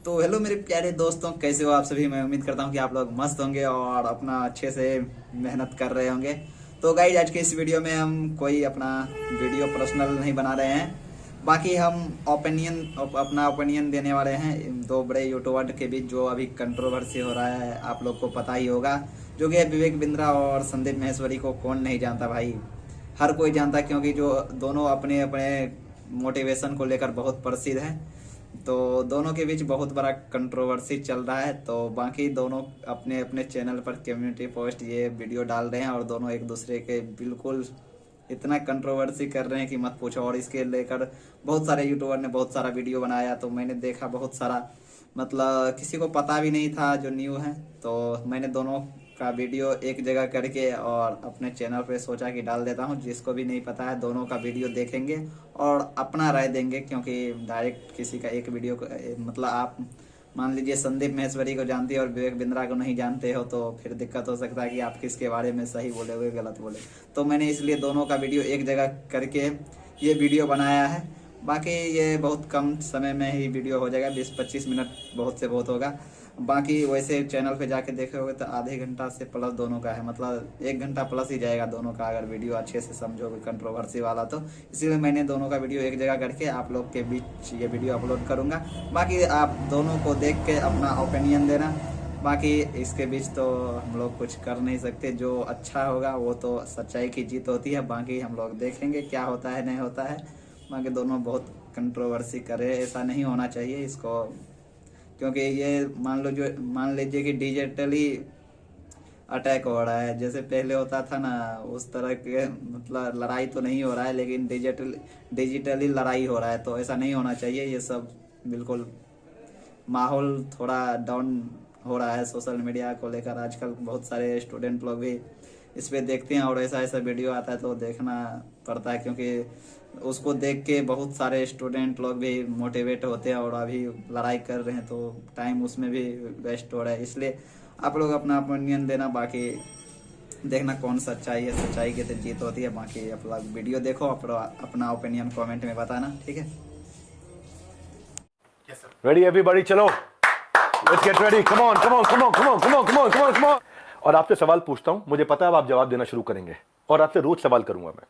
तो हेलो मेरे प्यारे दोस्तों, कैसे हो आप सभी। मैं उम्मीद करता हूँ कि आप लोग मस्त होंगे और अपना अच्छे से मेहनत कर रहे होंगे। तो गाइज, आज के इस वीडियो में हम कोई अपना वीडियो पर्सनल नहीं बना रहे हैं। बाकी हम अपना ओपिनियन देने वाले हैं इन दो बड़े यूट्यूबर के बीच जो अभी कंट्रोवर्सी हो रहा है, आप लोग को पता ही होगा। जो कि है विवेक बिंद्रा और संदीप माहेश्वरी को कौन नहीं जानता भाई। हर कोई जानता, क्योंकि जो दोनों अपने अपने मोटिवेशन को लेकर बहुत प्रसिद्ध हैं। तो दोनों के बीच बहुत बड़ा कंट्रोवर्सी चल रहा है। तो बाकी दोनों अपने अपने चैनल पर कम्युनिटी पोस्ट ये वीडियो डाल रहे हैं और दोनों एक दूसरे के बिल्कुल इतना कंट्रोवर्सी कर रहे हैं कि मत पूछो। और इसके लेकर बहुत सारे यूट्यूबर ने बहुत सारा वीडियो बनाया, तो मैंने देखा बहुत सारा, मतलब किसी को पता भी नहीं था जो न्यू है। तो मैंने दोनों का वीडियो एक जगह करके और अपने चैनल पे सोचा कि डाल देता हूँ। जिसको भी नहीं पता है दोनों का वीडियो देखेंगे और अपना राय देंगे, क्योंकि डायरेक्ट किसी का एक वीडियो को मतलब आप मान लीजिए संदीप माहेश्वरी को जानते हो और विवेक बिंद्रा को नहीं जानते हो, तो फिर दिक्कत हो सकता है कि आप किसके बारे में सही बोले हुए गलत बोले। तो मैंने इसलिए दोनों का वीडियो एक जगह करके ये वीडियो बनाया है। बाकी ये बहुत कम समय में ही वीडियो हो जाएगा, 20-25 मिनट बहुत से बहुत होगा। बाकी वैसे चैनल पे जाके देखोगे तो आधे घंटा से प्लस दोनों का है, मतलब 1 घंटा प्लस ही जाएगा दोनों का, अगर वीडियो अच्छे से समझोगे कंट्रोवर्सी वाला तो। इसीलिए मैंने दोनों का वीडियो एक जगह करके आप लोग के बीच ये वीडियो अपलोड करूँगा। बाकी आप दोनों को देख के अपना ओपिनियन देना। बाकी इसके बीच तो हम लोग कुछ कर नहीं सकते, जो अच्छा होगा वो तो सच्चाई की जीत होती है। बाकी हम लोग देखेंगे क्या होता है नहीं होता है। बाकी दोनों बहुत कंट्रोवर्सी करे, ऐसा नहीं होना चाहिए इसको, क्योंकि ये मान लीजिए कि डिजिटली अटैक हो रहा है। जैसे पहले होता था ना, उस तरह के मतलब लड़ाई तो नहीं हो रहा है, लेकिन डिजिटली लड़ाई हो रहा है। तो ऐसा नहीं होना चाहिए। ये सब बिल्कुल माहौल थोड़ा डाउन हो रहा है सोशल मीडिया को लेकर। आजकल बहुत सारे स्टूडेंट लोग भी इस पे देखते हैं और ऐसा ऐसा वीडियो आता है तो देखना पड़ता है, क्योंकि उसको देख के बहुत सारे स्टूडेंट लोग भी मोटिवेट होते हैं और अभी लड़ाई कर रहे हैं, तो टाइम उसमें भी वेस्ट हो रहा है। इसलिए आप लोग अपना ओपिनियन देना। बाकी देखना कौन सच्चाई है, सच्चाई की तो जीत होती है। बाकी आप लोग वीडियो देखो, अपना ओपिनियन कमेंट में बताना, ठीक है। रेडी एवरीबॉडी, चलो let's get ready, come on come on come on come on come on come on come on come on. और आपसे सवाल पूछता हूं, मुझे पता है अब आप जवाब देना शुरू करेंगे और आपसे रोज सवाल करूंगा मैं।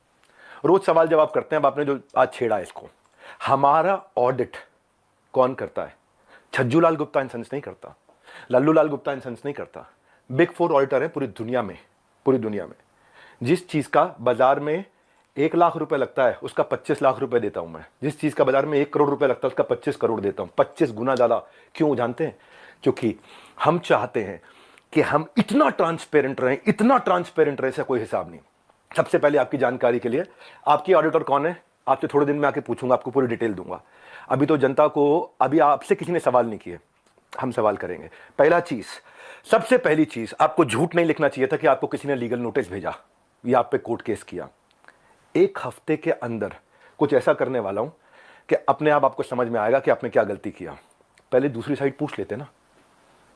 रोज सवाल जवाब करते हैं। अब आपने जो आज छेड़ा है इसको, हमारा ऑडिट कौन करता है? छज्जू लाल गुप्ता एंड सन्स नहीं करता, लल्लू लाल गुप्ता एंड सन्स नहीं करता। बिग फोर ऑडिटर है पूरी दुनिया में, पूरी दुनिया में। जिस चीज का बाजार में 1 लाख रुपए लगता है उसका 25 लाख रुपए देता हूं मैं। जिस चीज का बाजार में 1 करोड़ रुपए लगता है उसका 25 करोड़ देता हूं, 25 गुना ज्यादा। क्यों जानते हैं? क्योंकि हम चाहते हैं कि हम इतना ट्रांसपेरेंट रहें, इतना ट्रांसपेरेंट रहे, ऐसा कोई हिसाब नहीं। सबसे पहले आपकी जानकारी के लिए, आपकी ऑडिटर कौन है आपसे थोड़े दिन में आके पूछूंगा, आपको पूरी डिटेल दूंगा। अभी तो जनता को, अभी आपसे किसी ने सवाल नहीं किए, हम सवाल करेंगे। पहला चीज, सबसे पहली चीज, आपको झूठ नहीं लिखना चाहिए था कि आपको किसी ने लीगल नोटिस भेजा या आप पे कोर्ट केस किया। 1 हफ्ते के अंदर कुछ ऐसा करने वाला हूं कि अपने आप आपको समझ में आएगा कि आपने क्या गलती किया। पहले दूसरी साइड पूछ लेते ना,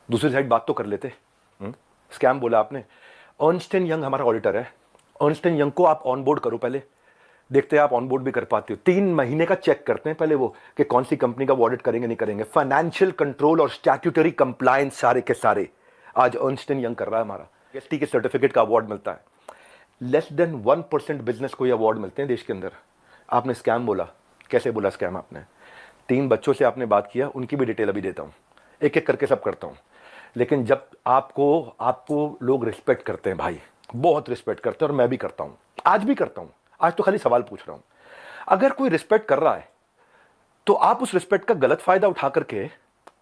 दूसरी साइड बात तो कर लेते। स्कैम बोला आपने। अर्नस्ट एंड यंग हमारा ऑडिटर है। अर्नस्ट एंड यंग को आप ऑनबोर्ड करो, पहले देखते हैं आप ऑनबोर्ड भी कर पाते हो। 3 महीने का चेक करते हैं पहले वो, कि कौन सी कंपनी का वो ऑडिट करेंगे नहीं करेंगे। फाइनेंशियल कंट्रोल और स्टैट्यूटरी कंप्लायंस सारे के सारे आज अर्नस्ट एंड यंग कर रहा है हमारा। एसटी के सर्टिफिकेट का अवार्ड मिलता है। लेस देन 1% बिजनेस को ये अवार्ड मिलते हैं देश के अंदर। आपने स्कैम बोला, कैसे बोला स्कैम आपने? 3 बच्चों से आपने बात किया, उनकी भी डिटेल अभी देता हूं, एक एक करके सब करता हूं। लेकिन जब आपको लोग रिस्पेक्ट करते हैं भाई, बहुत रिस्पेक्ट करते हैं, और मैं भी करता हूं, आज भी करता हूं। आज तो खाली सवाल पूछ रहा हूं। अगर कोई रिस्पेक्ट कर रहा है तो आप उस रिस्पेक्ट का गलत फायदा उठा करके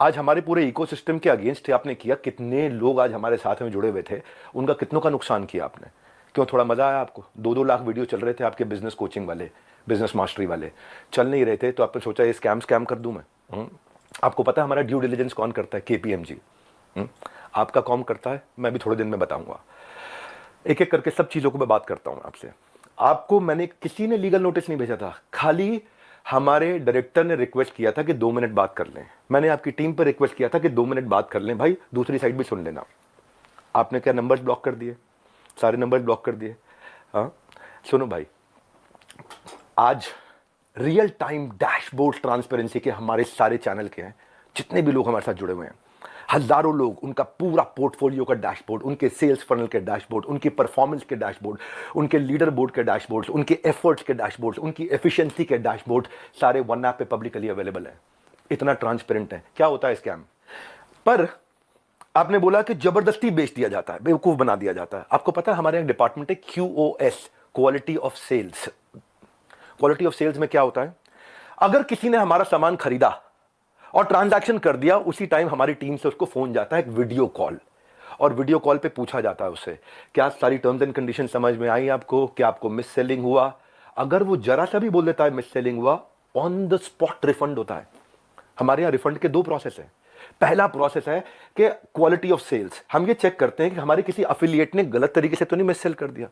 आज हमारे पूरे इकोसिस्टम के अगेंस्ट आपने किया। कितने लोग आज हमारे साथ में जुड़े हुए थे, उनका कितनों का नुकसान किया आपने। क्यों? थोड़ा मजा आया आपको? 2-2 लाख वीडियो चल रहे थे आपके बिजनेस कोचिंग वाले, बिजनेस मास्टरी वाले, चल नहीं रहे थे, तो आपने सोचा ये स्कैम कर दूं मैं। आपको पता है हमारा ड्यू डिलिजेंस कौन करता है? KPMG। आपका कौन करता है? मैं भी थोड़े दिन में बताऊंगा। एक एक करके सब चीजों को मैं बात करता हूं आपसे। आपको मैंने, किसी ने लीगल नोटिस नहीं भेजा था, खाली हमारे डायरेक्टर ने रिक्वेस्ट किया था कि 2 मिनट बात कर लें। मैंने आपकी टीम पर रिक्वेस्ट किया था कि 2 मिनट बात कर लें भाई, दूसरी साइड भी सुन लेना। आपने क्या नंबर्स ब्लॉक कर दिए? सारे नंबर ब्लॉक कर दिए। हाँ सुनो भाई, आज रियल टाइम डैशबोर्ड ट्रांसपेरेंसी के हमारे सारे चैनल के हैं। जितने भी लोग हमारे साथ जुड़े हुए हैं, हजारों लोग, उनका पूरा पोर्टफोलियो का डैशबोर्ड, उनके सेल्स फनल के डैशबोर्ड, उनकी परफॉर्मेंस के डैशबोर्ड, उनके लीडर बोर्ड के डैशबोर्ड, उनके एफर्ट्स के डैशबोर्ड, उनकी एफिशिएंसी के डैशबोर्ड सारे वन ऐप पे पब्लिकली अवेलेबल है। इतना ट्रांसपेरेंट है। क्या होता है स्कैम पर? आपने बोला कि जबरदस्ती बेच दिया जाता है, बेवकूफ बना दिया जाता है। आपको पता है हमारे एक डिपार्टमेंट है QoS, quality of sales. Quality of sales में क्या होता है? अगर किसी ने हमारा सामान खरीदा और ट्रांजैक्शन कर दिया, उसी टाइम हमारी टीम से उसको फोन जाता है, एक वीडियो कॉल, और वीडियो कॉल पे पूछा जाता है उससे, क्या सारी टर्म्स एंड कंडीशन समझ में आई आपको, क्या आपको मिस सेलिंग हुआ? अगर वो जरा सा भी बोल देता है मिस सेलिंग हुआ, ऑन द स्पॉट रिफंड होता है। हमारे यहां रिफंड के 2 प्रोसेस है। पहला प्रोसेस है कि क्वालिटी ऑफ सेल्स, हम ये चेक करते हैं कि हमारे किसी अफिलिएट ने गलत तरीके से तो नहीं मिस सेल कर दिया,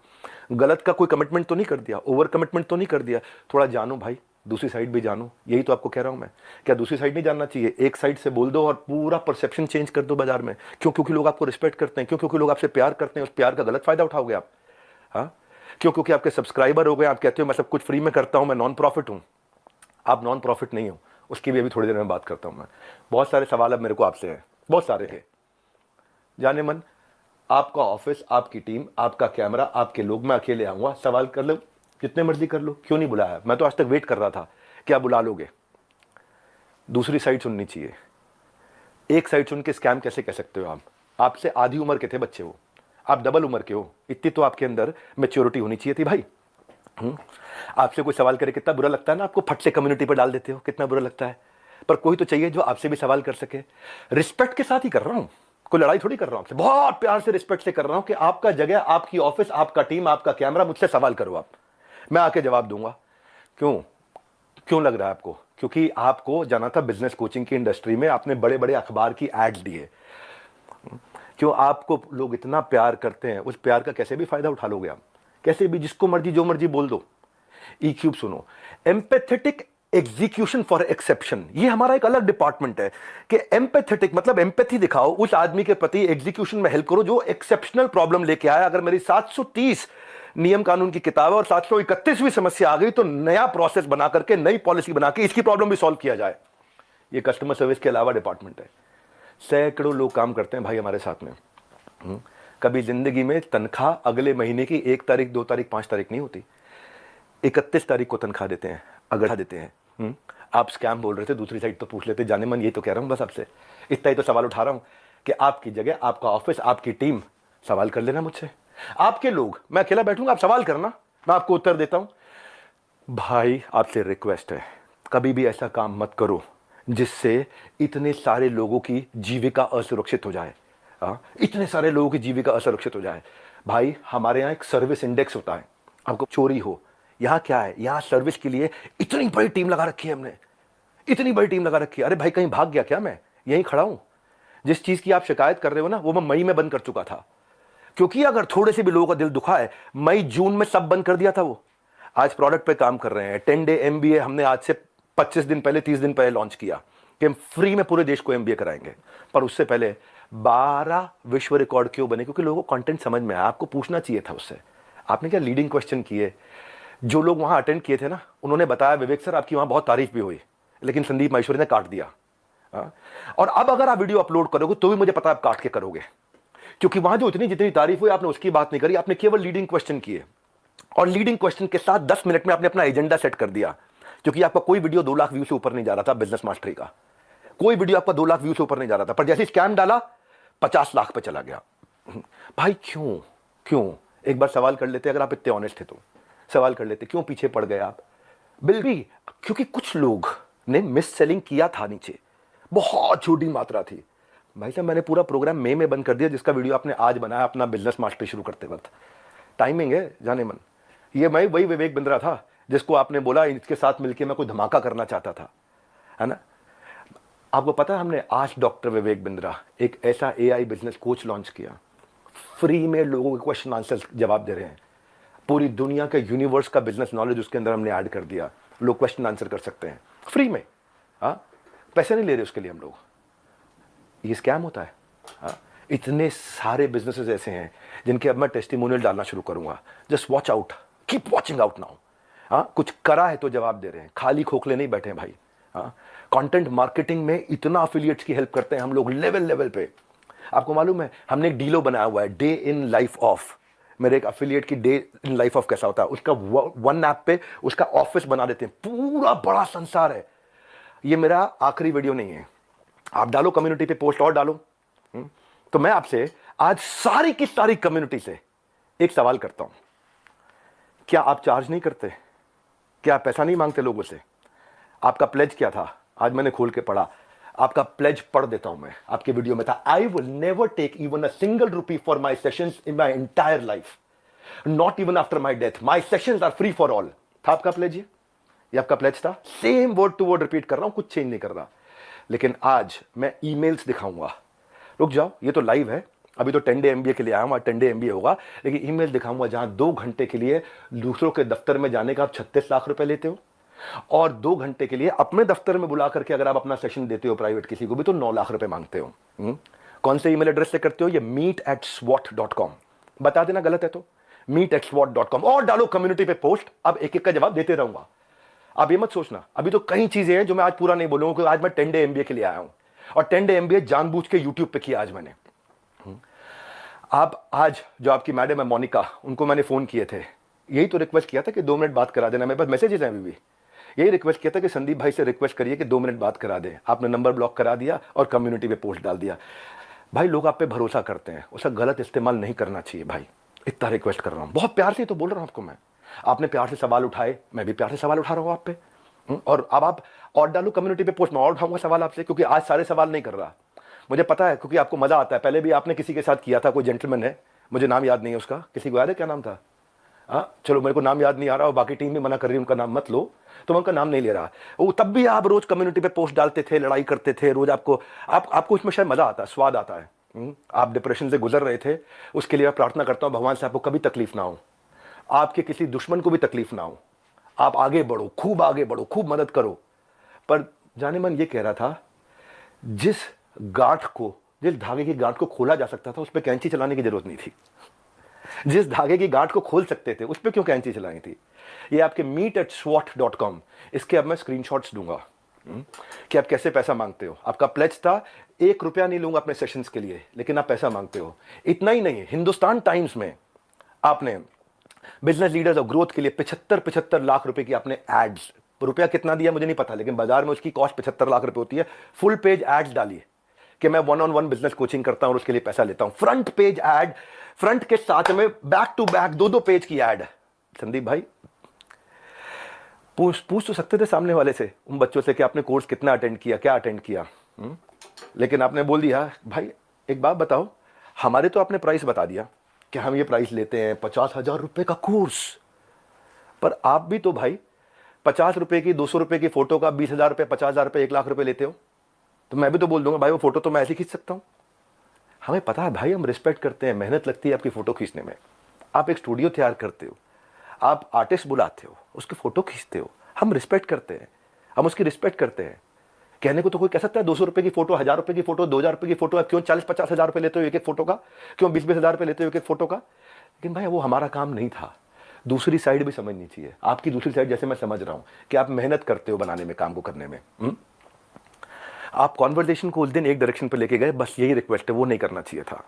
गलत का कोई कमिटमेंट तो नहीं कर दिया, ओवर कमिटमेंट तो नहीं कर दिया। थोड़ा जानो भाई, दूसरी साइड भी जानो, यही तो आपको कह रहा हूं मैं। क्या दूसरी साइड नहीं जानना चाहिए? एक साइड से बोल दो और पूरा परसेप्शन चेंज कर दो बाजार में। क्यों? क्योंकि लोग आपको रिस्पेक्ट करते हैं। क्यों? क्योंकि लोग आपसे प्यार करते हैं। उस प्यार का गलत फायदा उठाओगे आप? हाँ, क्यों? क्योंकि आपके सब्सक्राइबर हो गए, आप कहते हो मैं सब कुछ फ्री में करता हूं, मैं नॉन प्रॉफिट हूं। आप नॉन प्रॉफिट नहीं हो, उसकी भी अभी थोड़ी देर में बात करता हूं मैं। बहुत सारे सवाल अब मेरे को आपसे हैं, बहुत सारे थे। जाने मन, आपका ऑफिस, आपकी टीम, आपका कैमरा, आपके लोग, मैं अकेले आऊंगा, सवाल कर लो जितने मर्जी कर लो। क्यों नहीं बुलाया? मैं तो आज तक वेट कर रहा था, क्या बुला लोगे? दूसरी साइड सुननी चाहिए। एक साइड सुन के स्कैम कैसे कह सकते हो आप? आपसे आधी उम्र के थे बच्चे वो, आप डबल उम्र के हो। इतनी तो आपके अंदर मैच्योरिटी होनी चाहिए थी भाई। आपसे कोई सवाल करे कितना बुरा लगता है ना, आपको फट से कम्युनिटी पर डाल देते हो, कितना बुरा लगता है। पर कोई तो चाहिए जो आपसे भी सवाल कर सके। रिस्पेक्ट के साथ ही कर रहा हूं, कोई लड़ाई थोड़ी कर रहा हूं आपसे, बहुत प्यार से रिस्पेक्ट से कर रहा हूं कि आपका जगह, आपकी ऑफिस, आपका टीम, आपका कैमरा, मुझसे सवाल करो आप, मैं आके जवाब दूंगा। क्यों? क्यों लग रहा है आपको? क्योंकि आपको जाना था बिजनेस कोचिंग की इंडस्ट्री में, आपने बड़े बड़े अखबार की एड्स दिए। क्यों? आपको लोग इतना प्यार करते हैं, उस प्यार का कैसे भी फायदा उठा लोगे आप, कैसे भी, जिसको मर्जी जो मर्जी बोल दो। EQ सुनो, एम्पैथेटिक एग्जीक्यूशन फॉर एक्सेप्शन, ये हमारा एक अलग डिपार्टमेंट है कि एम्पैथेटिक मतलब एम्पैथी दिखाओ उस आदमी के प्रति, एग्जीक्यूशन में हेल्प करो जो एक्सेप्शनल प्रॉब्लम लेके आया। अगर मेरी 730 नियम कानून की किताब है और 731वीं समस्या आ गई तो नया प्रोसेस बना करके, नई पॉलिसी बना के इसकी प्रॉब्लम भी सॉल्व किया जाए। ये कस्टमर सर्विस के अलावा डिपार्टमेंट है। सैकड़ों लोग काम करते हैं भाई हमारे साथ में। कभी जिंदगी में तनख्वाह अगले महीने की 1 तारीख, 2 तारीख, 5 तारीख नहीं होती, 31 तारीख को तनख्वाह देते हैं, अगर देते हैं। आप स्कैम बोल रहे थे, दूसरी साइड तो पूछ लेते। जाने मन, ये तो कह रहा हूं बस आपसे, इतना ही तो सवाल उठा रहा हूं कि आपकी जगह, आपका ऑफिस, आपकी टीम, सवाल कर लेना मुझसे। आपके लोग, मैं अकेला बैठूंगा, आप सवाल करना, मैं आपको उत्तर देता हूं। भाई आपसे रिक्वेस्ट है, कभी भी ऐसा काम मत करो जिससे इतने सारे लोगों की जीविका असुरक्षित हो जाए। इतने सारे लोगों की जीविका असुरक्षित हो जाए। भाई हमारे यहां एक सर्विस इंडेक्स होता है, आपको चोरी हो, यहां क्या है, यहां सर्विस के लिए इतनी बड़ी टीम लगा रखी है हमने, इतनी बड़ी टीम लगा रखी है। अरे भाई कहीं भाग गया क्या? मैं यहीं खड़ा हूं। जिस चीज की आप शिकायत कर रहे हो ना, वो मैं मई में बंद कर चुका था, क्योंकि अगर थोड़े से भी लोगों का दिल दुखा है, मई जून में सब बंद कर दिया था वो। आज प्रोडक्ट पे काम कर रहे हैं। 10 डे MBA हमने आज से 25 दिन पहले, 30 दिन पहले लॉन्च किया कि हम फ्री में पूरे देश को MBA कराएंगे। पर उससे पहले 12 विश्व रिकॉर्ड क्यों बने? क्योंकि लोगों को कंटेंट समझ में आया। आपको पूछना चाहिए था उससे। आपने क्या लीडिंग क्वेश्चन किए? जो लोग वहां अटेंड किए थे ना, उन्होंने बताया विवेक सर आपकी वहां बहुत तारीफ भी हुई, लेकिन संदीप माहेश्वरी ने काट दिया। और अब अगर आप वीडियो अपलोड करोगे तो भी मुझे पता है आप काट के करोगे, क्योंकि वहां जो इतनी जितनी तारीफ हुई आपने उसकी बात नहीं करी, आपने केवल लीडिंग क्वेश्चन किए। और लीडिंग क्वेश्चन के साथ 10 मिनट में आपने अपना एजेंडा सेट कर दिया, क्योंकि आपका कोई वीडियो 2 लाख व्यू से ऊपर नहीं जा रहा था। बिजनेस मास्टरी का कोई वीडियो आपका 2 लाख व्यू से ऊपर नहीं जा रहा था, पर जैसे स्कैम डाला 50 लाख पे चला गया। भाई क्यों? क्यों? एक बार सवाल कर लेते, अगर आप इतने ऑनेस्ट थे तो सवाल कर लेते, क्यों पीछे पड़ गए आप? बिल्कुल, क्योंकि कुछ लोग ने मिस सेलिंग किया था, नीचे बहुत छोटी मात्रा थी। भाई साहब मैंने पूरा प्रोग्राम मई में बंद कर दिया, जिसका वीडियो आपने आज बनाया अपना बिजनेस मास्टरी शुरू करते वक्त। टाइमिंग है जाने मन। ये मैं वही विवेक बिंद्रा था जिसको आपने बोला इसके साथ मिलकर मैं कोई धमाका करना चाहता था, है ना? आपको पता है हमने आज डॉक्टर विवेक बिंद्रा एक ऐसा AI बिजनेस कोच लॉन्च किया, फ्री में लोगों के क्वेश्चन आंसर जवाब दे रहे हैं। पूरी दुनिया के यूनिवर्स का बिजनेस नॉलेज उसके अंदर हमने ऐड कर दिया। लोग क्वेश्चन आंसर कर सकते हैं फ्री में। पैसे नहीं ले रहे उसके लिए हम लोग। ये स्कैम होता है। इतने सारे बिजनेसेस ऐसे हैं जिनके अब मैं टेस्टिमोनियल डालना शुरू करूंगा। Just watch out, keep watching out now. कुछ करा है तो जवाब दे रहे हैं, खाली खोखले नहीं बैठे हैं भाई। कंटेंट मार्केटिंग में इतना अफिलिएट्स की हेल्प करते हैं हम लोग लेवल लेवल पे। आपको मालूम है हमने एक डीलो बनाया हुआ है, डे इन लाइफ ऑफ। मेरे एक अफिलिएट की डे इन लाइफ ऑफ कैसा होता है, उसका वन ऐप पे उसका ऑफिस बना देते हैं, पूरा बड़ा संसार है। ये मेरा आखिरी वीडियो नहीं है, आप डालो कम्युनिटी पे पोस्ट और डालो। तो मैं आपसे आज सारी की सारी कम्युनिटी से एक सवाल करता हूं, क्या आप चार्ज नहीं करते? क्या आप पैसा नहीं मांगते लोगों से? आपका प्लेज क्या था? आज मैंने खोल के पढ़ा, आपका प्लेज पढ़ देता हूं मैं, आपके वीडियो में था, I will never take even a single rupee for my sessions in my entire life, not even after my death, my sessions are free for all. था आपका प्लेज? ये आपका प्लेज था। Same word to word repeat कर रहा हूं, कुछ change नहीं कर रहा। लेकिन आज मैं ईमेल्स दिखाऊंगा। रुक जाओ, ये तो लाइव है, अभी तो 10 डे MBA के लिए आया हूं, 10 डे MBA होगा, लेकिन ईमेल दिखाऊंगा जहां 2 घंटे के लिए दूसरों के दफ्तर में जाने का आप 36 लाख रुपए लेते हो, और 2 घंटे के लिए अपने दफ्तर में बुला करके अगर आप अपना सेशन देते हो प्राइवेट किसी को भी तो 9 लाख रुपए मांगते हो। कौन से ईमेल एड्रेस से करते हो? ये meet@swat.com। बता देना गलत है तो meet@swat.com, और डालो कम्युनिटी पे पोस्ट। अब एक एक का जवाब देते रहूंगा। आप ये मत सोचना, अभी तो कई चीजें हैं जो मैं आज पूरा नहीं बोलूंगा, क्योंकि आज मैं 10 डे MBA के लिए आया हूं, और 10 डे MBA जानबूझ के यूट्यूब पे किया आज मैंने। आप आज जो आपकी मैडम है मोनिका, उनको मैंने फोन किए थे, यही तो रिक्वेस्ट किया था कि 2 मिनट बात करा देना। मेरे पास मैसेजेस हैं अभी भी, यही रिक्वेस्ट किया था कि संदीप भाई से रिक्वेस्ट करिए कि 2 मिनट बात करा दें। आपने नंबर ब्लॉक करा दिया और कम्युनिटी पे पोस्ट डाल दिया। भाई लोग आप पे भरोसा करते हैं, उसका गलत इस्तेमाल नहीं करना चाहिए भाई, इतना रिक्वेस्ट कर रहा हूं, बहुत प्यार से तो बोल रहा हूं आपको मैं। आपने प्यार से सवाल उठाए, मैं भी प्यार से सवाल उठा रहा हूं आप पे। और अब आप और डालो कम्युनिटी पे पोस्ट, मैं और उठाऊंगा सवाल आपसे, क्योंकि आज सारे सवाल नहीं कर रहा, मुझे पता है, क्योंकि आपको मजा आता है। पहले भी आपने किसी के साथ किया था, कोई जेंटलमैन है, मुझे नाम याद नहीं है उसका, किसी को याद है क्या नाम था? हाँ चलो, मेरे को नाम याद नहीं आ रहा और बाकी टीम भी मना कर रही है उनका नाम मत लो, तो मैं उनका नाम नहीं ले रहा। वो तब भी आप रोज कम्युनिटी पे पोस्ट डालते थे, लड़ाई करते थे रोज, आपको उसमें शायद मजा आता है, स्वाद आता है। आप डिप्रेशन से गुजर रहे थे, उसके लिए मैं प्रार्थना करता हूं भगवान से आपको कभी तकलीफ ना हो, आपके किसी दुश्मन को भी तकलीफ ना हो, आप आगे बढ़ो, खूब आगे बढ़ो, खूब मदद करो। पर जाने मन ये कह रहा था, जिस धागे की गांठ को खोला जा सकता था उस पर कैंची चलाने की जरूरत नहीं थी। जिस धागे की गांठ को खोल सकते थे उस पर क्यों कैंची चलाई थी? ये आपके meet@swat.com, इसके अब मैं स्क्रीनशॉट्स दूंगा कि आप कैसे पैसा मांगते हो। आपका प्लेज था 1 रुपया नहीं लूंगा अपने सेशंस के लिए, लेकिन आप पैसा मांगते हो। इतना ही नहीं, हिंदुस्तान टाइम्स में आपने बिजनेस लीडर्स और ग्रोथ के लिए 75 लाख रुपए की आपने एड्स, रुपया कितना दिया मुझे नहीं पता, लेकिन बाजार में उसकी कॉस्ट 75 लाख रुपए होती है। फुल पेज एड्स डालिए कि मैं 1-on-1 बिजनेस कोचिंग करता हूं और उसके लिए पैसा लेता हूं। फ्रंट पेज एड, फ्रंट के साथ में बैक टू बैक 2-2 पेज की एड। संदीप भाई पूछ तो सकते थे सामने वाले से, उन बच्चों से कि आपने कोर्स कितना अटेंड किया, क्या अटेंड किया, लेकिन आपने बोल दिया भाई एक बात बताओ, हमारे तो आपने प्राइस बता दिया कि हम ये प्राइस लेते हैं 50,000 रुपए का कोर्स, पर आप भी तो भाई 50 रुपए की, 200 रुपए की फोटो का 20,000 रुपए, 50,000 रुपए, 1 लाख रुपए लेते हो। तो मैं भी तो बोल दूंगा भाई वो फोटो तो मैं ऐसे खींच सकता हूं। हमें पता है भाई, हम रिस्पेक्ट करते हैं, मेहनत लगती है आपकी फोटो खींचने में, आप एक स्टूडियो तैयार करते हो, आप आर्टिस्ट बुलाते हो, उसकी फोटो खींचते हो, हम रिस्पेक्ट करते हैं, हम उसकी रिस्पेक्ट करते हैं। कहने को तो कोई कह सकता है 200 रुपए की फोटो, 1000 रुपए की फोटो, 2000 रुपए की फोटो, आप क्यों 40-50 हजार रुपए लेते हो एक एक फोटो का, क्यों 20-20 हजार रुपए लेते हो एक एक फोटो का? लेकिन भाई वो हमारा काम नहीं था। दूसरी साइड भी समझनी चाहिए, आपकी दूसरी साइड जैसे मैं समझ रहा हूं कि आप मेहनत करते हो बनाने में, काम को करने में। आप कॉन्वर्सेशन को उस दिन एक डायरेक्शन पे लेके गए, बस यही रिक्वेस्ट है, वो नहीं करना चाहिए था।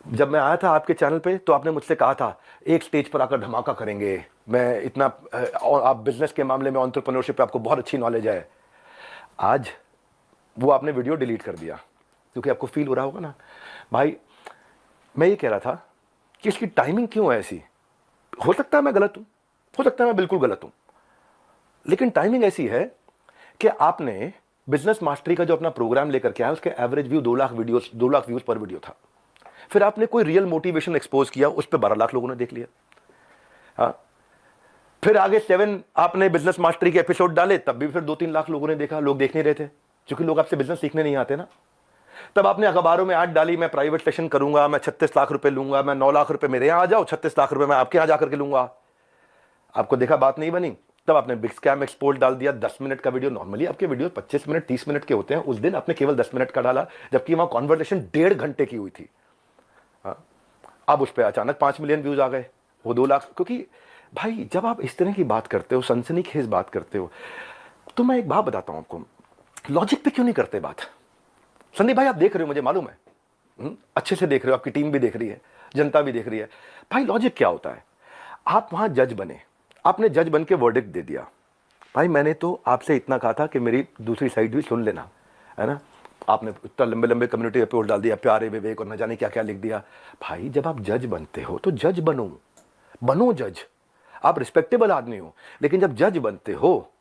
जब मैं आया था आपके चैनल पे तो आपने मुझसे कहा था एक स्टेज पर आकर धमाका करेंगे, मैं इतना, आप बिजनेस के मामले में, एंटरप्रेन्योरशिप पे आपको बहुत अच्छी नॉलेज है। आज वो आपने वीडियो डिलीट कर दिया क्योंकि आपको फील हो रहा होगा ना भाई, मैं ये कह रहा था कि इसकी टाइमिंग क्यों है ऐसी। हो सकता है मैं गलत हूं, हो सकता है मैं बिल्कुल गलत हूं, लेकिन टाइमिंग ऐसी है कि आपने बिजनेस मास्टरी का जो अपना प्रोग्राम लेकर के आया, उसके एवरेज व्यू 2 लाख व्यूज पर वीडियो था। फिर आपने कोई रियल मोटिवेशन एक्सपोज किया, उस पर 12 लाख लोगों ने देख लिया। हाँ, फिर आगे 7 आपने बिजनेस मास्टरी के एपिसोड डाले, तब भी फिर 2-3 लाख लोगों ने देखा। लोग देख नहीं रहे थे क्योंकि लोग आपसे बिजनेस सीखने नहीं आते ना। तब आपने अखबारों में ऐड डाली, मैं प्राइवेट सेशन करूंगा, मैं 36 लाख रुपए लूंगा, मैं 9 लाख रुपए मेरे यहां आ जाओ, 36 लाख रुपए मैं आपके यहां जाकर के लूंगा। आपको देखा बात नहीं बनी, तब आपने बिग स्कैम एक्सपोर्ट डाल दिया। 10 मिनट का वीडियो, नॉर्मली आपके वीडियो 25 मिनट 30 मिनट के होते हैं, उस दिन आपने केवल 10 मिनट का डाला, जबकि वहां कॉन्वर्सेशन 1.5 घंटे की हुई थी। अब उस पर अचानक 5 मिलियन व्यूज आ गए, वो 2 लाख। क्योंकि भाई जब आप इस तरह की बात करते हो, सनसनीखेज बात करते हो, तो मैं एक बात बताता हूं आपको, लॉजिक पे क्यों नहीं करते बात? संदीप भाई आप देख रहे हो, मुझे मालूम है, अच्छे से देख रहे हो, आपकी टीम भी देख रही है, जनता भी देख रही है। भाई लॉजिक क्या होता है? आप वहां जज बने, आपने जज बन के वर्डिक्ट दे दिया। भाई मैंने तो आपसे इतना कहा था कि मेरी दूसरी साइड भी सुन लेना, है ना? आपने इतना लंबे लंबे कम्युनिटी रिपोर्ट डाल दिया, प्यारे विवेक और न जाने क्या क्या लिख दिया। भाई जब आप जज बनते हो तो जज बनो जज। आप रिस्पेक्टेबल आदमी हो, लेकिन जब जज बनते हो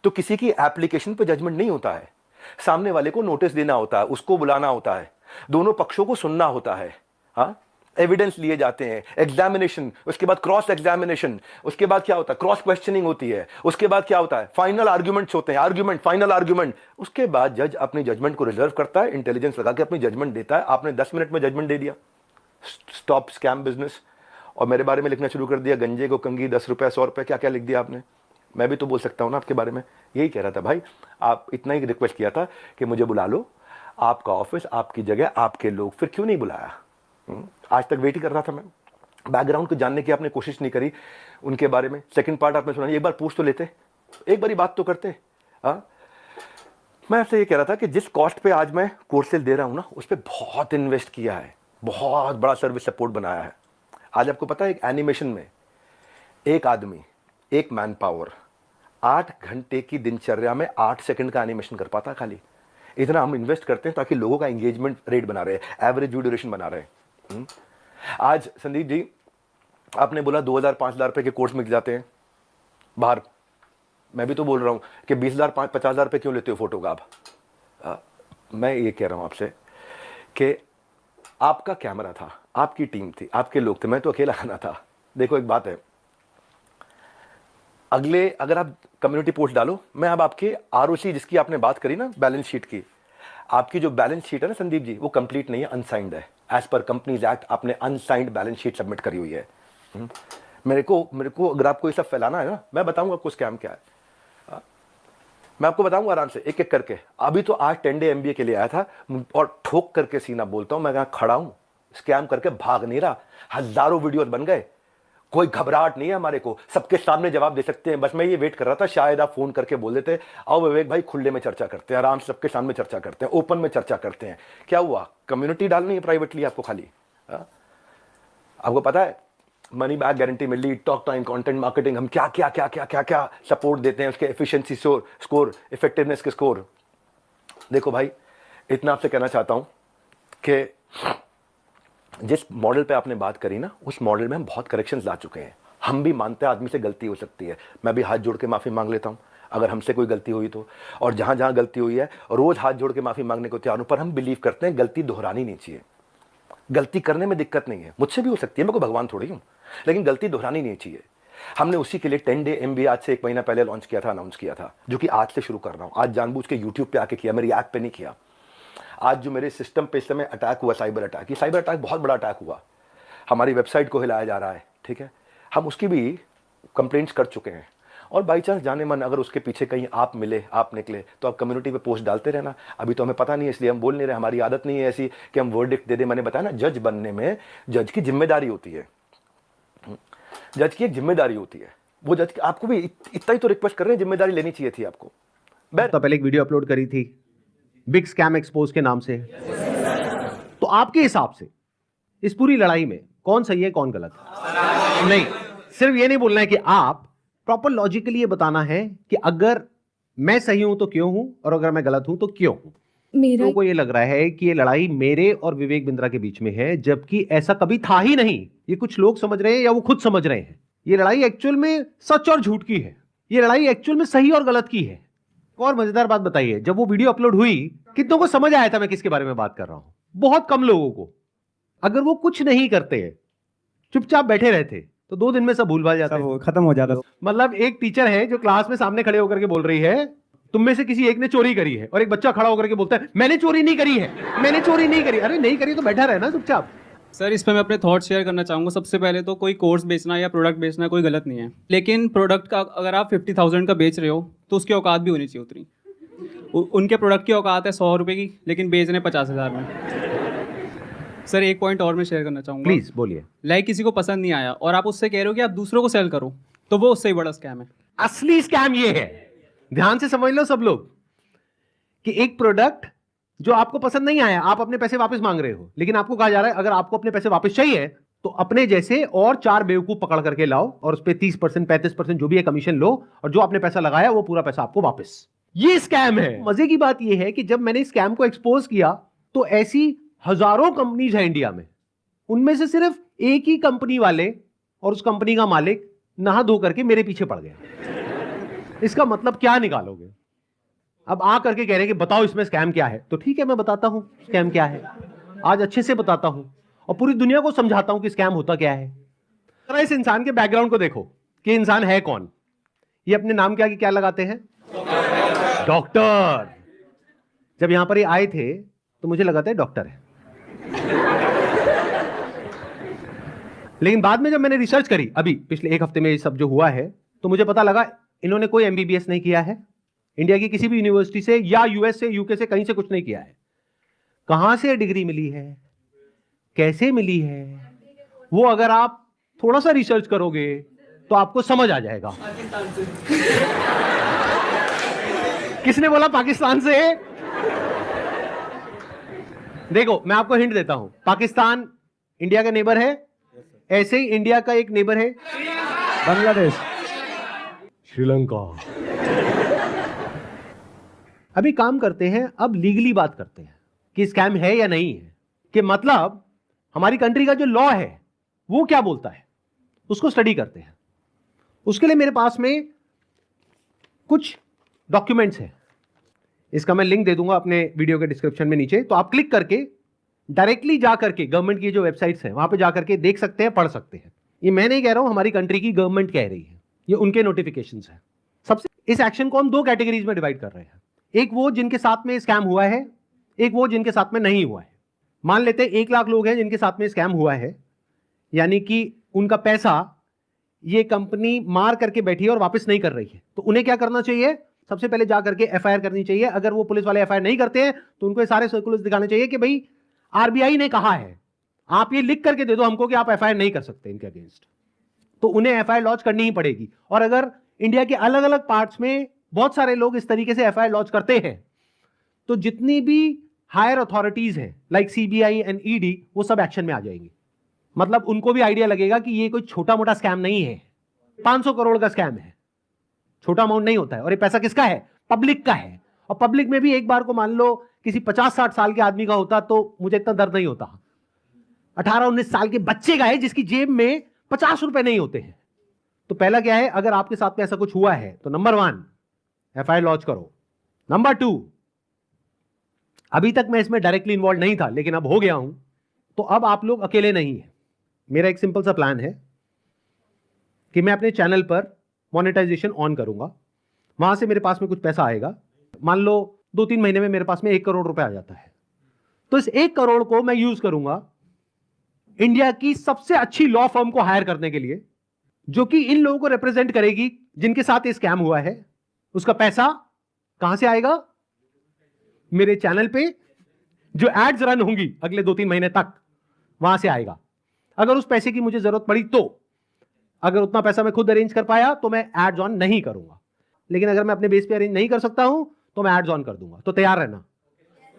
तो किसी की एप्लीकेशन पे जजमेंट नहीं होता है। सामने वाले को नोटिस देना होता है, उसको बुलाना होता है, दोनों पक्षों को सुनना होता है, हाँ, एविडेंस लिए जाते हैं, एग्जामिनेशन, उसके बाद क्रॉस एग्जामिनेशन, उसके बाद क्या होता है, क्रॉस क्वेश्चनिंग होती है, उसके बाद क्या होता है, फाइनल आर्ग्यूमेंट्स होते हैं, आर्ग्यूमेंट, फाइनल आर्ग्यूमेंट। उसके बाद जज अपनी जजमेंट को रिजर्व करता है, इंटेलिजेंस लगा के अपनी जजमेंट देता है। आपने 10 मिनट में जजमेंट दे दिया, स्टॉप स्कैम बिजनेस, और मेरे बारे में लिखना शुरू कर दिया, गंजे को कंगी 10 रुपए 100 रुपए, क्या क्या लिख दिया आपने। मैं भी तो बोल सकता हूं ना आपके बारे में, यही कह रहा था भाई, आप इतना ही रिक्वेस्ट किया था कि मुझे बुला लो, आपका ऑफिस, आपकी जगह, आपके लोग, फिर क्यों नहीं बुलाया? आज तक वेट ही कर रहा था मैं, बैकग्राउंड को जानने की आपने कोशिश नहीं करी उनके बारे में। सेकंड पार्ट आपने सुना, एक बार पूछ तो लेते, एक बारी बात तो करते। मैं आपसे ये कह रहा था कि जिस कॉस्ट पे आज मैं कोर्सेज दे रहा हूं ना, उस पर बहुत इन्वेस्ट किया है, बहुत बड़ा सर्विस सपोर्ट बनाया है। आज आपको पता है एक एनिमेशन में एक आदमी, एक मैन पावर 8 घंटे की दिनचर्या में 8 सेकंड का एनिमेशन कर पाता खाली। इतना हम इन्वेस्ट करते हैं ताकि लोगों का एंगेजमेंट रेट बना रहे, एवरेज व्यू ड्यूरेशन बना रहे। आज संदीप जी आपने बोला 2000-5000 रुपए के कोर्स मिल जाते हैं बाहर। मैं भी तो बोल रहा हूं कि 20,000-50,000 रुपए क्यों लेते हो फोटो का आप? मैं ये कह रहा हूं आपसे कि आपका कैमरा था, आपकी टीम थी, आपके लोग थे, मैं तो अकेला आना था। देखो एक बात है, अगले अगर आप कम्युनिटी पोस्ट डालो, मैं अब आपके आरओसी जिसकी आपने बात करी ना, बैलेंस शीट की, आपकी जो बैलेंस शीट है ना संदीप जी, वो कंप्लीट नहीं है, अनसाइंड है। एज पर कंपनीज एक्ट आपने अनसाइंड बैलेंस शीट सबमिट करी हुई है। मेरे को अगर आपको ये सब फैलाना है ना, मैं बताऊंगा आपको स्कैम क्या है। मैं आपको बताऊंगा आराम से, एक एक करके। अभी तो आज 10 डे MBA के लिए आया था और ठोक करके सीना बोलता हूं, मैं यहाँ खड़ा हूं, स्कैम करके भाग नहीं रहा। हजारों वीडियोस बन गए, कोई घबराहट नहीं है हमारे को, सबके सामने जवाब दे सकते हैं। बस मैं ये वेट कर रहा था, शायद आप फोन करके बोल देते, आओ विवेक भाई खुले में चर्चा करते हैं, आराम से सबके सामने चर्चा करते हैं, ओपन में चर्चा करते हैं। क्या हुआ, कम्युनिटी डालनी है प्राइवेटली आपको खाली? आपको पता है मनी बैक गारंटी मिल रही, टॉक टाइम, कंटेंट मार्केटिंग, हम क्या क्या क्या क्या क्या क्या सपोर्ट देते हैं, उसके एफिशिएंसी स्कोर, इफेक्टिवनेस के स्कोर। देखो भाई इतना आपसे कहना चाहता हूं कि जिस मॉडल पे आपने बात करी ना, उस मॉडल में हम बहुत करेक्शंस ला चुके हैं। हम भी मानते हैं आदमी से गलती हो सकती है, मैं भी हाथ जोड़ के माफी मांग लेता हूं अगर हमसे कोई गलती हुई तो, और जहां जहां गलती हुई है रोज हाथ जोड़ के माफी मांगने को तैयार हूं। पर हम बिलीव करते हैं गलती दोहरानी नहीं चाहिए। गलती करने में दिक्कत नहीं है, मुझसे भी हो सकती है, मैं कोई भगवान थोड़ी हूं, लेकिन गलती दोहरानी नहीं चाहिए। हमने उसी के लिए 10 डे MBA आज से 1 महीना पहले लॉन्च किया था, अनाउंस किया था, जो कि आज से शुरू कर रहा हूं। आज जानबूझ के यूट्यूब पे आके किया, मेरी ऐप पे नहीं किया। आज जो मेरे सिस्टम पे इस समय अटैक हुआ, साइबर अटैक, ये साइबर अटैक बहुत बड़ा अटैक हुआ, हमारी वेबसाइट को हिलाया जा रहा है, ठीक है, हम उसकी भी कंप्लेंट्स कर चुके हैं। और बाई चांस जाने मन अगर उसके पीछे कहीं आप मिले, आप निकले, तो आप कम्युनिटी पे पोस्ट डालते रहना। अभी तो हमें पता नहीं है इसलिए हम बोल नहीं रहे, हमारी आदत नहीं है ऐसी कि हम वर्डिक्ट दे दे। मैंने बताया ना, जज बनने में जज की जिम्मेदारी होती है, जज की एक जिम्मेदारी होती है। वो जज आपको भी इतना ही तो रिक्वेस्ट कर रहे हैं, जिम्मेदारी लेनी चाहिए थी आपको। तो पहले एक वीडियो अपलोड करी थी बिग स्कैम एक्सपोज के नाम से, तो आपके हिसाब से इस पूरी लड़ाई में कौन सही है कौन गलत है? नहीं, सिर्फ ये नहीं बोलना है कि आप प्रॉपर लॉजिकली ये बताना है कि अगर मैं सही हूं तो क्यों हूं, और अगर मैं गलत हूं तो क्यों हूं। लोगों को ये लग रहा है कि ये लड़ाई मेरे और विवेक बिंद्रा के बीच में है, जबकि ऐसा कभी था ही नहीं। ये कुछ लोग समझ रहे हैं या वो खुद समझ रहे हैं। ये लड़ाई एक्चुअल में सच और झूठ की है, ये लड़ाई एक्चुअल में सही और गलत की है। और मजेदार बात बताइए, जब वो वीडियो अपलोड हुई कितनों को समझ आया था मैं किसके बारे में बात कर रहा हूं? बहुत कम लोगों को। अगर वो कुछ नहीं करते, चुपचाप बैठे रहते, तो 2 दिन में सब भूल भाल जाता है, खत्म हो जाता। मतलब एक टीचर है जो क्लास में सामने खड़े होकर के बोल रही है तुम में से किसी एक ने चोरी करी है, और एक बच्चा खड़ा होकर के बोलता है मैंने चोरी नहीं करी है, मैंने चोरी नहीं करी। अरे नहीं करी तो बैठा रहे ना चुपचाप। सर इस पे मैं अपने थॉट शेयर करना चाहूँगा। सबसे पहले तो कोई कोर्स बेचना या प्रोडक्ट बेचना कोई गलत नहीं है, लेकिन प्रोडक्ट का अगर आप 50,000 का बेच रहे हो तो उसकी औकात भी होनी चाहिए उतनी। उनके प्रोडक्ट की औकात है 100 रुपये की, लेकिन बेच रहे 50,000 में। सर एक पॉइंट और मैं शेयर करना चाहूँगा, प्लीज बोलिए। लाइक किसी को पसंद नहीं आया और आप उससे कह रहे हो कि आप दूसरों को सेल करो, तो वो उससे ही बड़ा स्कैम है। असली स्कैम ये है ध्यान से समझ लो सब लोग कि एक प्रोडक्ट जो आपको पसंद नहीं आया, आप अपने पैसे वापस मांग रहे हो, लेकिन आपको कहा जा रहा है अगर आपको अपने पैसे वापस चाहिए तो अपने जैसे और 4 बेवकूफ पकड़ करके लाओ और उस पर 30% 35% जो भी है कमीशन लो, और जो आपने पैसा लगाया वो पूरा पैसा आपको वापस। ये स्कैम है। मजे की बात यह है कि जब मैंने स्कैम को एक्सपोज किया तो ऐसी हजारों कंपनीज है इंडिया में, उनमें से सिर्फ एक ही कंपनी वाले और उस कंपनी का मालिक नहा धो करके मेरे पीछे पड़ गया। इसका मतलब क्या निकालोगे? अब आ करके कह रहे हैं कि बताओ इसमें स्कैम क्या है। तो ठीक है, मैं बताता हूं स्कैम क्या है। आज अच्छे से बताता हूं और पूरी दुनिया को समझाता हूं कि स्कैम होता क्या है। जरा इस इंसान के बैकग्राउंड को देखो कि इंसान है कौन। ये अपने नाम के आगे क्या लगाते हैं? डॉक्टर। जब यहां पर ये आए थे तो मुझे लगा था डॉक्टर है, लेकिन बाद में जब मैंने रिसर्च करी अभी पिछले 1 हफ्ते में ये सब जो हुआ है, तो मुझे पता लगा इन्होंने कोई एमबीबीएस नहीं किया है इंडिया की किसी भी यूनिवर्सिटी से या यूएस से यूके से, कहीं से कुछ नहीं किया है। कहां से डिग्री मिली है, कैसे मिली है, वो अगर आप थोड़ा सा रिसर्च करोगे तो आपको समझ आ जाएगा। किसने बोला पाकिस्तान से? देखो मैं आपको हिंट देता हूं, पाकिस्तान इंडिया का नेबर है, ऐसे ही इंडिया का एक नेबर है बांग्लादेश, श्रीलंका। अभी काम करते हैं, अब लीगली बात करते हैं कि स्कैम है या नहीं है, कि मतलब हमारी कंट्री का जो लॉ है वो क्या बोलता है, उसको स्टडी करते हैं। उसके लिए मेरे पास में कुछ डॉक्यूमेंट्स हैं, इसका मैं लिंक दे दूंगा अपने वीडियो के डिस्क्रिप्शन में नीचे, तो आप क्लिक करके डायरेक्टली जा करके गवर्नमेंट की जो वेबसाइट्स हैं वहां पे जा करके देख सकते हैं, पढ़ सकते हैं। ये मैं नहीं कह रहा हूं, हमारी कंट्री की गवर्नमेंट कह रही है, ये उनके नोटिफिकेशंस हैं। सबसे इस एक्शन को हम 2 कैटेगरीज में डिवाइड कर रहे हैं, एक वो जिनके साथ में स्कैम हुआ है, एक वो जिनके साथ में नहीं हुआ है। मान लेते हैं 1 लाख लोग हैं जिनके साथ में स्कैम हुआ है, यानी कि उनका पैसा ये कंपनी मार करके बैठी है और वापस नहीं कर रही है, तो उन्हें क्या करना चाहिए? सबसे पहले जा करके एफआईआर करनी चाहिए। अगर वो पुलिस वाले एफआईआर नहीं करते हैं तो उनको ये सारे सर्कुलर्स दिखाने चाहिए कि भाई आरबीआई ने कहा है, आप ये लिख करके दे दो हमको कि आप एफआईआर नहीं कर सकते इनके अगेंस्ट, तो उन्हें एफआईआर लॉन्च करनी ही पड़ेगी। और अगर इंडिया के अलग अलग पार्ट्स में बहुत सारे लोग इस तरीके से एफआईआर लॉन्च करते हैं, तो जितनी भी हायर अथॉरिटीज हैं लाइक सीबीआई एंड ईडी, वो सब एक्शन में आ जाएंगी। मतलब उनको भी आइडिया लगेगा कि ये कोई छोटा मोटा स्कैम नहीं है, 500 करोड़ का स्कैम है, छोटा अमाउंट नहीं होता है। और ये पैसा किसका है? पब्लिक का है। और पब्लिक में भी एक बार को मान लो किसी 50-60 साल के आदमी का होता तो मुझे इतना दर्द नहीं होता, 18-19 साल के बच्चे का है जिसकी जेब में 50 रुपए नहीं होते हैं। तो पहला क्या है, अगर आपके साथ में ऐसा कुछ हुआ है तो नंबर 1 एफआईआर लॉन्च करो। नंबर 2, अभी तक मैं इसमें डायरेक्टली इन्वॉल्व नहीं था लेकिन अब हो गया हूं, तो अब आप लोग अकेले नहीं है। मेरा एक सिंपल सा प्लान है कि मैं अपने चैनल पर मोनेटाइजेशन ऑन करूंगा, वहां से मेरे पास में कुछ पैसा आएगा। मान लो 2-3 महीने में मेरे पास में 1 करोड़ रुपए आ जाता है, तो इस 1 करोड़ को मैं यूज करूंगा इंडिया की सबसे अच्छी लॉ फर्म को हायर करने के लिए, जो कि इन लोगों को रिप्रेजेंट करेगी जिनके साथ ये स्कैम हुआ है। उसका पैसा कहां से आएगा? मेरे चैनल पे जो एड्स रन होंगी अगले 2-3 महीने तक, वहां से आएगा। अगर उस पैसे की मुझे जरूरत पड़ी तो, अगर उतना पैसा मैं खुद अरेंज कर पाया तो मैं एड्स ऑन नहीं करूंगा, लेकिन अगर मैं अपने बेस पे अरेंज नहीं कर सकता हूं तो मैं एड्स ऑन कर दूंगा। तो तैयार रहना,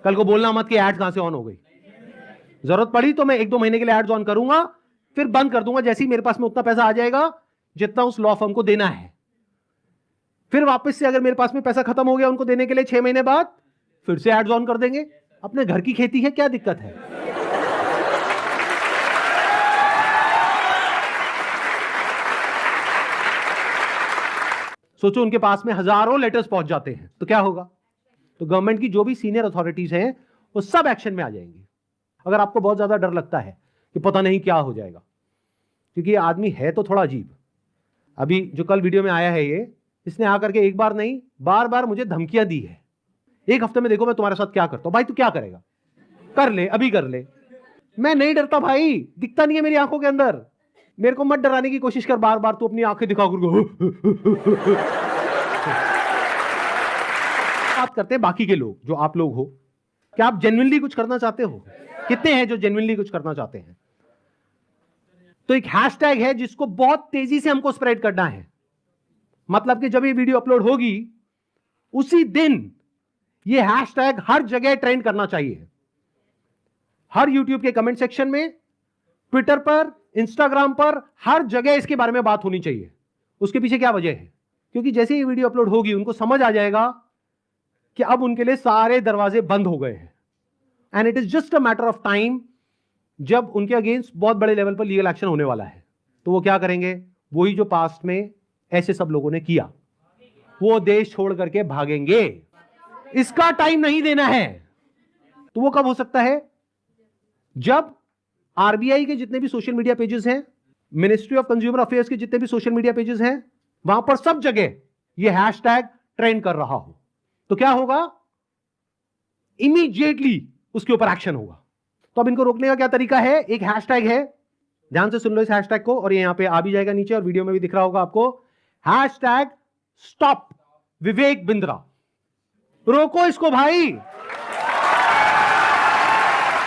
कल को बोलना मत कि एड्स कहां से ऑन हो गई। जरूरत पड़ी तो मैं 1-2 महीने के लिए एड्स ऑन करूंगा, फिर बंद कर दूंगा जैसे ही मेरे पास में उतना पैसा आ जाएगा जितना उस लॉ फर्म को देना है। फिर वापस से अगर मेरे पास में पैसा खत्म हो गया उनको देने के लिए 6 महीने बाद, फिर से एड्स ऑन कर देंगे। अपने घर की खेती है, क्या दिक्कत है? सोचो उनके पास में हजारों लेटर्स पहुंच जाते हैं तो क्या होगा? तो गवर्नमेंट की जो भी सीनियर अथॉरिटीज हैं वो सब एक्शन में आ जाएंगी। अगर आपको बहुत ज्यादा डर लगता है कि पता नहीं क्या हो जाएगा, क्योंकि ये आदमी है तो थोड़ा अजीब। अभी जो कल वीडियो में आया है ये, इसने आकर के एक बार नहीं बार बार मुझे धमकियां दी है, 1 हफ्ते में देखो मैं तुम्हारे साथ क्या करता हूं। भाई तू क्या करेगा? कर ले, अभी कर ले। मैं नहीं डरता भाई, दिखता नहीं है मेरी आंखों के अंदर। मेरे को मत डराने की कोशिश कर बार बार, तू अपनी आंखें दिखा कर। बात करते हैं बाकी के लोग, जो आप लोग हो, क्या आप जेन्युइनली कुछ करना चाहते हो? कितने हैं जो जेन्युइनली कुछ करना चाहते हैं? तो एक हैशटैग है जिसको बहुत तेजी से हमको स्प्रेड करना है। मतलब कि जब ये वीडियो अपलोड होगी उसी दिन ये हैशटैग हर जगह ट्रेंड करना चाहिए, हर यूट्यूब के कमेंट सेक्शन में, ट्विटर पर, इंस्टाग्राम पर, हर जगह इसके बारे में बात होनी चाहिए। उसके पीछे क्या वजह है? क्योंकि जैसे ये वीडियो अपलोड होगी उनको समझ आ जाएगा कि अब उनके लिए सारे दरवाजे बंद हो गए हैं, and it is just a matter of time जब उनके अगेंस्ट बहुत बड़े लेवल पर लीगल एक्शन होने वाला है। तो वो क्या करेंगे? वही जो पास्ट में ऐसे सब लोगों ने किया, वो देश छोड़ करके भागेंगे। इसका टाइम नहीं देना है। तो वो कब हो सकता है? जब आरबीआई के जितने भी सोशल मीडिया पेजेस हैं, मिनिस्ट्री ऑफ कंज्यूमर अफेयर्स के जितने भी सोशल मीडिया पेजेस हैं, वहां पर सब जगह ये हैशटैग ट्रेंड कर रहा हो, तो क्या होगा? इमीडिएटली उसके ऊपर एक्शन होगा। तो अब इनको रोकने का क्या तरीका है? एक हैशटैग है, ध्यान से सुन लो इस हैशटैग को, और ये यहां पे आ भी जाएगा नीचे और वीडियो में भी दिख रहा होगा आपको। Hashtag stop Vivek Bindra. रोको इसको भाई।